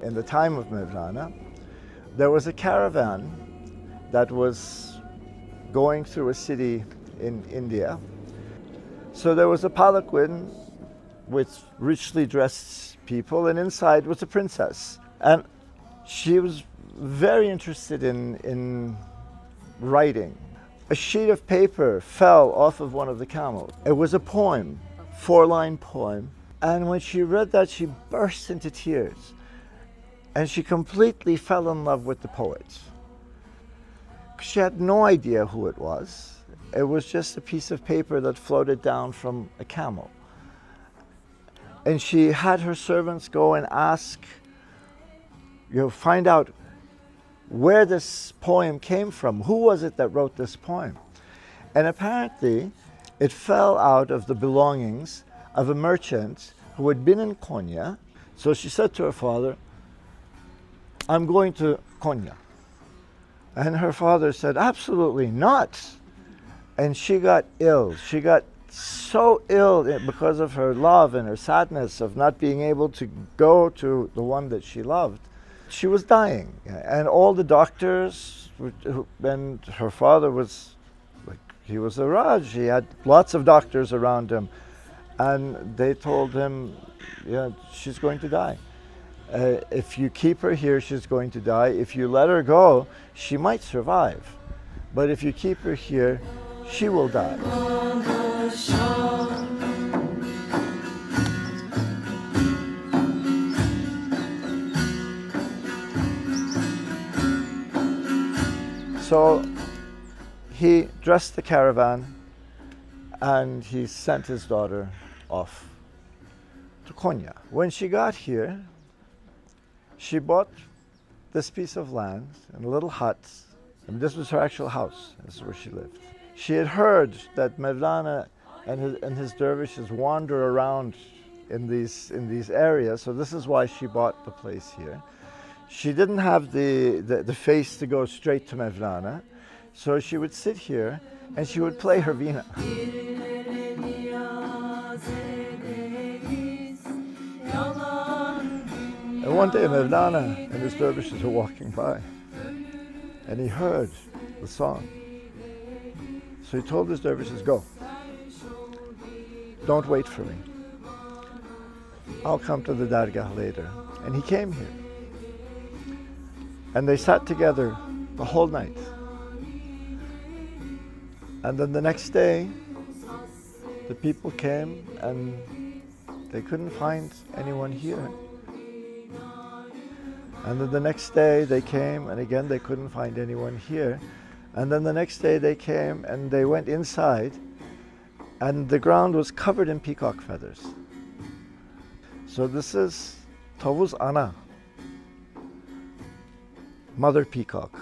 In the time of Mevlana, there was a caravan that was going through a city in India. So there was a palanquin with richly dressed people, and inside was a princess. And she was very interested in writing. A sheet of paper fell off of one of the camels. It was a poem, 4-line poem. And when she read that, she burst into tears. And she completely fell in love with the poet. She had no idea who it was. It was just a piece of paper that floated down from a camel. And she had her servants go and ask, find out where this poem came from. Who was it that wrote this poem? And apparently, it fell out of the belongings of a merchant who had been in Konya. So she said to her father, I'm going to Konya. And her father said, absolutely not. And she got ill. She got so ill because of her love and her sadness of not being able to go to the one that she loved. She was dying. And all the doctors, and her father was, he was a Raj. He had lots of doctors around him. And they told him, she's going to die. If you keep her here, she's going to die. If you let her go, she might survive. But if you keep her here, she will die. So he dressed the caravan and he sent his daughter off to Konya. When she got here, she bought this piece of land and a little hut, and this was her actual house. This is where she lived. She had heard that Mevlana and his dervishes wander around in these areas, so this is why she bought the place here. She didn't have the face to go straight to Mevlana, so she would sit here and she would play her veena. And one day Mevlana and his dervishes were walking by, and he heard the song. So he told his dervishes, go. Don't wait for me. I'll come to the dargah later. And he came here. And they sat together the whole night. And then the next day, the people came and they couldn't find anyone here. And then the next day they came, and again they couldn't find anyone here. And then the next day they came and they went inside, and the ground was covered in peacock feathers. So this is Tavuz Ana, Mother Peacock.